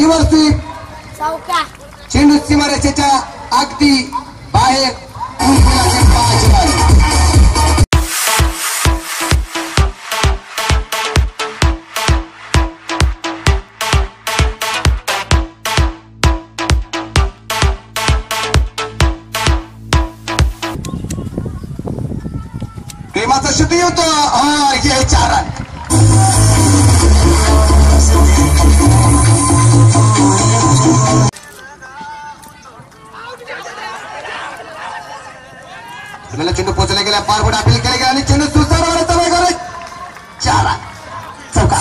Reverse sweep चौका चेंडू सीमारेषेच्या अगदी बाहेर प्रेमाचा शूट होतो हे 4 रन. चेंडू पोचला गेला पार पुढे अपील केले गेला आणि चेंडू सुसार 4 रन. चौका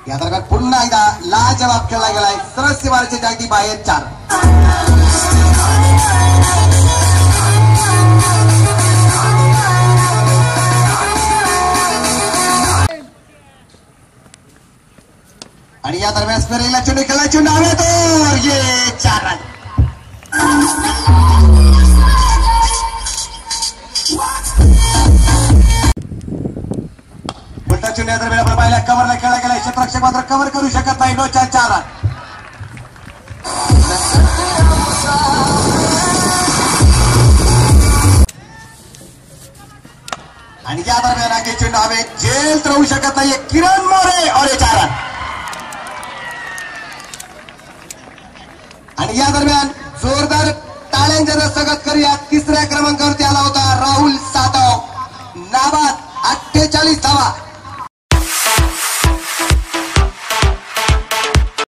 या दरम्यान पुन्हा एकदा लाजवाब खेळला गेलाय. सरळ सीमारेषेच्या जागी बाहेर 4. आणि या दरम्यान स्पेरिंगला चेंडू खेळला. चेंडू हवे तो ये 4 रन. पुढचा चेंडू या दरम्यान आपण पाहिला कव्हरला खेळला गेला. क्षेत्ररक्षक मात्र कव्हर करू शकत नाही. No chance. 4 रन. आणि या दरम्यान आगे चेंडू हवे जेल राहू शकत नाहीये. किरण मोरे और 4 रन. आणि या दरम्यान जोरदार टाळ्यांच्या स्वागत करूया 3ऱ्या क्रमांक